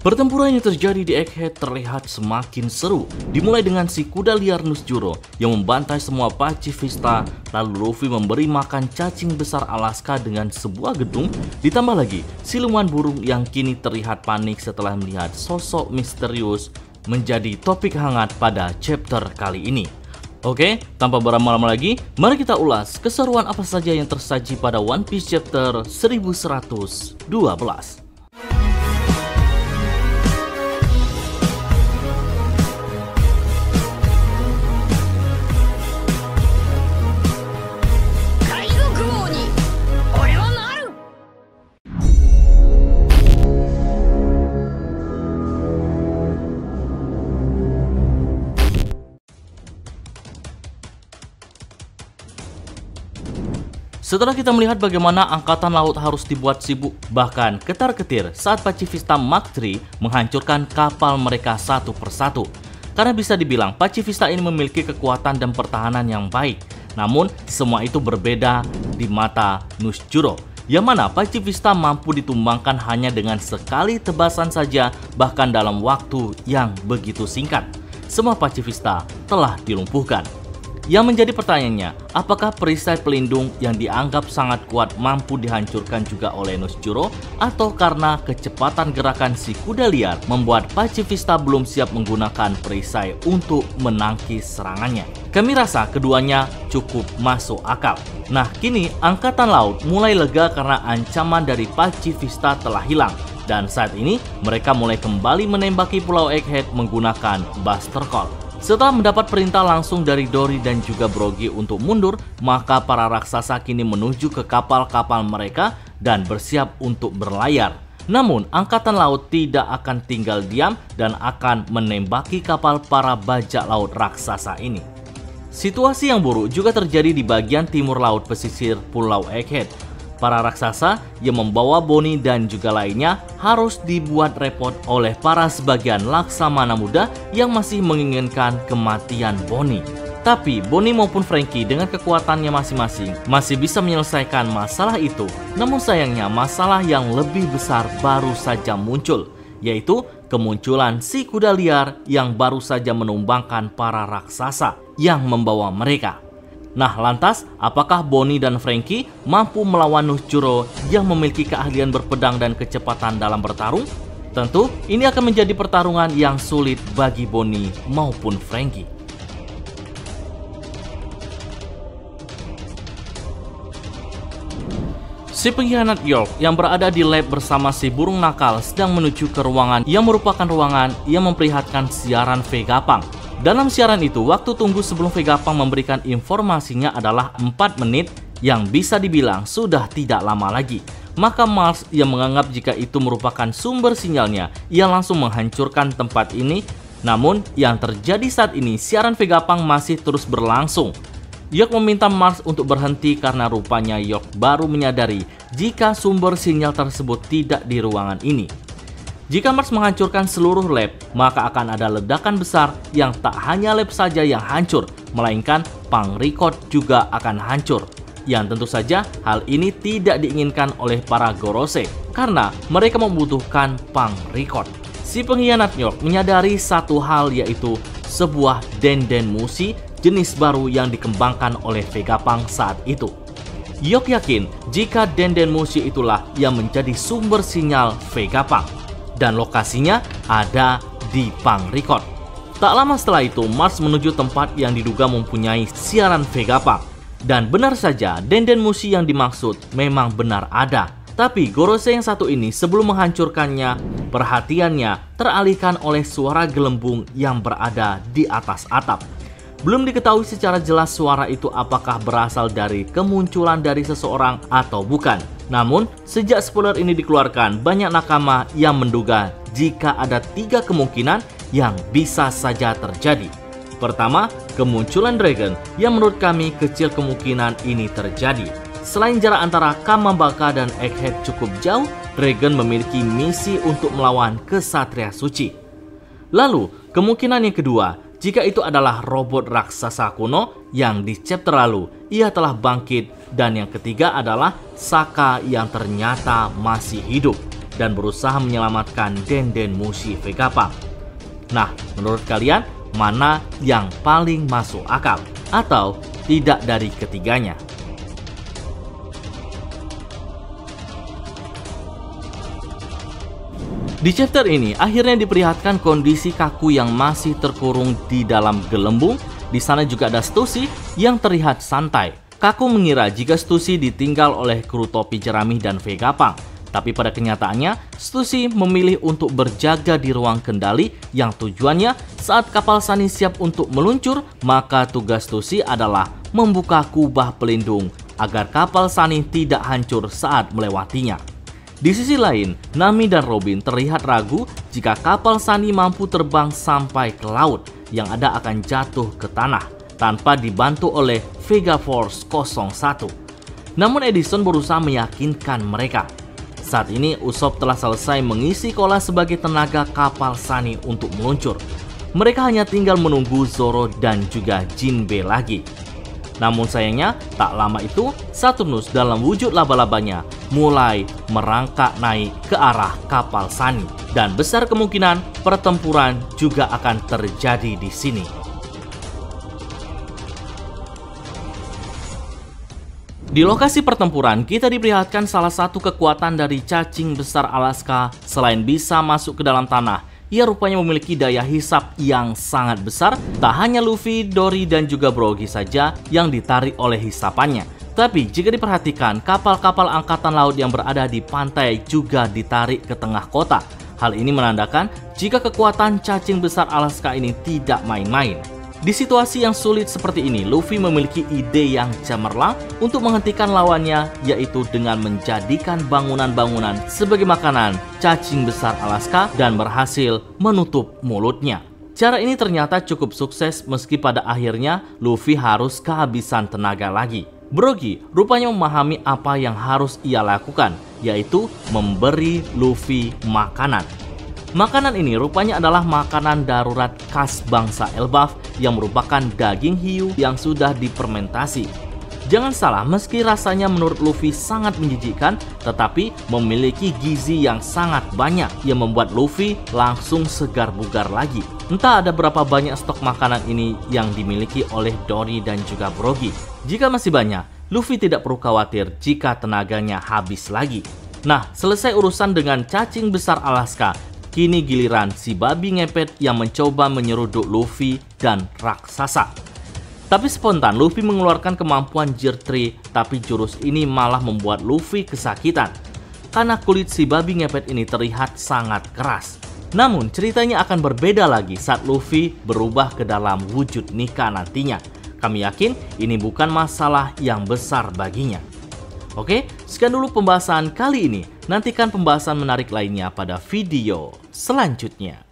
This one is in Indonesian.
Pertempuran yang terjadi di Egghead terlihat semakin seru. Dimulai dengan si kuda liar Nusjuro yang membantai semua pacifista, lalu Luffy memberi makan cacing besar Alaska dengan sebuah gedung, ditambah lagi siluman burung yang kini terlihat panik setelah melihat sosok misterius menjadi topik hangat pada chapter kali ini. Oke, tanpa berlama-lama lagi, mari kita ulas keseruan apa saja yang tersaji pada One Piece chapter 1112. Setelah kita melihat bagaimana angkatan laut harus dibuat sibuk, bahkan ketar-ketir saat pacifista Mark III menghancurkan kapal mereka satu persatu. Karena bisa dibilang pacifista ini memiliki kekuatan dan pertahanan yang baik. Namun semua itu berbeda di mata Nusjuro, yang mana pacifista mampu ditumbangkan hanya dengan sekali tebasan saja, bahkan dalam waktu yang begitu singkat. Semua pacifista telah dilumpuhkan. Yang menjadi pertanyaannya, apakah perisai pelindung yang dianggap sangat kuat mampu dihancurkan juga oleh Nusjuro, atau karena kecepatan gerakan si kuda liar membuat pacifista belum siap menggunakan perisai untuk menangkis serangannya? Kami rasa keduanya cukup masuk akal. Nah, kini angkatan laut mulai lega karena ancaman dari pacifista telah hilang. Dan saat ini mereka mulai kembali menembaki Pulau Egghead menggunakan Buster Call. Setelah mendapat perintah langsung dari Dory dan juga Brogy untuk mundur, maka para raksasa kini menuju ke kapal-kapal mereka dan bersiap untuk berlayar. Namun, angkatan laut tidak akan tinggal diam dan akan menembaki kapal para bajak laut raksasa ini. Situasi yang buruk juga terjadi di bagian timur laut pesisir Pulau Egghead. Para raksasa yang membawa Bonnie dan juga lainnya harus dibuat repot oleh para sebagian laksamana muda yang masih menginginkan kematian Bonnie. Tapi Bonnie maupun Franky dengan kekuatannya masing-masing masih bisa menyelesaikan masalah itu. Namun sayangnya masalah yang lebih besar baru saja muncul, yaitu kemunculan si kuda liar yang baru saja menumbangkan para raksasa yang membawa mereka. Nah, lantas apakah Bonnie dan Franky mampu melawan Nusjuro yang memiliki keahlian berpedang dan kecepatan dalam bertarung? Tentu ini akan menjadi pertarungan yang sulit bagi Bonnie maupun Franky. Si pengkhianat York yang berada di lab bersama si burung nakal sedang menuju ke ruangan yang merupakan ruangan yang memperlihatkan siaran Vegapunk. Dalam siaran itu, waktu tunggu sebelum Vegapunk memberikan informasinya adalah 4 menit, yang bisa dibilang sudah tidak lama lagi. Maka Mars yang menganggap jika itu merupakan sumber sinyalnya, ia langsung menghancurkan tempat ini. Namun yang terjadi saat ini, siaran Vegapunk masih terus berlangsung. York meminta Mars untuk berhenti karena rupanya York baru menyadari jika sumber sinyal tersebut tidak di ruangan ini. Jika Mars menghancurkan seluruh lab, maka akan ada ledakan besar yang tak hanya lab saja yang hancur, melainkan Punk Record juga akan hancur. Yang tentu saja hal ini tidak diinginkan oleh para Gorosei, karena mereka membutuhkan Punk Record. Si pengkhianat York menyadari satu hal, yaitu sebuah Denden Mushi jenis baru yang dikembangkan oleh Vegapunk saat itu. York yakin jika Denden Mushi itulah yang menjadi sumber sinyal Vegapunk. Dan lokasinya ada di Punk Record. Tak lama setelah itu, Mars menuju tempat yang diduga mempunyai siaran Vegapunk. Dan benar saja, Denden Mushi yang dimaksud memang benar ada. Tapi Gorosei yang satu ini sebelum menghancurkannya, perhatiannya teralihkan oleh suara gelembung yang berada di atas atap. Belum diketahui secara jelas suara itu apakah berasal dari kemunculan dari seseorang atau bukan. Namun, sejak spoiler ini dikeluarkan, banyak nakama yang menduga jika ada 3 kemungkinan yang bisa saja terjadi. Pertama, kemunculan Dragon yang menurut kami kecil kemungkinan ini terjadi. Selain jarak antara Kamabaka dan Egghead cukup jauh, Dragon memiliki misi untuk melawan Kesatria Suci. Lalu, kemungkinan yang kedua, jika itu adalah robot raksasa kuno yang di chapter lalu ia telah bangkit, dan yang ketiga adalah Saka yang ternyata masih hidup. dan berusaha menyelamatkan Denden Mushi Vegapunk. Nah, menurut kalian mana yang paling masuk akal? Atau tidak dari ketiganya? Di chapter ini akhirnya diperlihatkan kondisi Kaku yang masih terkurung di dalam gelembung. Di sana juga ada Stussy yang terlihat santai. Kaku mengira jika Stussy ditinggal oleh kru topi jerami dan Vegapunk. Tapi pada kenyataannya, Stussy memilih untuk berjaga di ruang kendali yang tujuannya saat kapal Sunny siap untuk meluncur, maka tugas Stussy adalah membuka kubah pelindung agar kapal Sunny tidak hancur saat melewatinya. Di sisi lain, Nami dan Robin terlihat ragu jika kapal Sunny mampu terbang sampai ke laut, yang ada akan jatuh ke tanah tanpa dibantu oleh Vega Force 01. Namun Edison berusaha meyakinkan mereka. Saat ini Usopp telah selesai mengisi Kola sebagai tenaga kapal Sunny untuk meluncur. Mereka hanya tinggal menunggu Zoro dan juga Jinbe lagi. Namun sayangnya, tak lama itu Saturnus dalam wujud laba-labanya mulai merangkak naik ke arah kapal Sunny. Dan besar kemungkinan pertempuran juga akan terjadi di sini. Di lokasi pertempuran, kita diperlihatkan salah satu kekuatan dari cacing besar Alaska. Selain bisa masuk ke dalam tanah, ia rupanya memiliki daya hisap yang sangat besar. Tak hanya Luffy, Dory, dan juga Brogy saja yang ditarik oleh hisapannya. Tapi jika diperhatikan, kapal-kapal angkatan laut yang berada di pantai juga ditarik ke tengah kota. Hal ini menandakan jika kekuatan cacing besar Alaska ini tidak main-main. Di situasi yang sulit seperti ini, Luffy memiliki ide yang cemerlang untuk menghentikan lawannya, yaitu dengan menjadikan bangunan-bangunan sebagai makanan cacing besar Alaska dan berhasil menutup mulutnya. Cara ini ternyata cukup sukses meski pada akhirnya Luffy harus kehabisan tenaga lagi. Brogy rupanya memahami apa yang harus ia lakukan, yaitu memberi Luffy makanan. Makanan ini rupanya adalah makanan darurat khas bangsa Elbaf yang merupakan daging hiu yang sudah difermentasi. Jangan salah, meski rasanya menurut Luffy sangat menjijikkan, tetapi memiliki gizi yang sangat banyak yang membuat Luffy langsung segar bugar lagi. Entah ada berapa banyak stok makanan ini yang dimiliki oleh Dory dan juga Brogy. Jika masih banyak, Luffy tidak perlu khawatir jika tenaganya habis lagi. Nah, selesai urusan dengan cacing besar Alaska. Kini giliran si babi ngepet yang mencoba menyeruduk Luffy dan raksasa. Tapi spontan Luffy mengeluarkan kemampuan Gear 3, tapi jurus ini malah membuat Luffy kesakitan. Karena kulit si babi ngepet ini terlihat sangat keras. Namun ceritanya akan berbeda lagi saat Luffy berubah ke dalam wujud Nika nantinya. Kami yakin ini bukan masalah yang besar baginya. Oke, sekian dulu pembahasan kali ini. Nantikan pembahasan menarik lainnya pada video selanjutnya.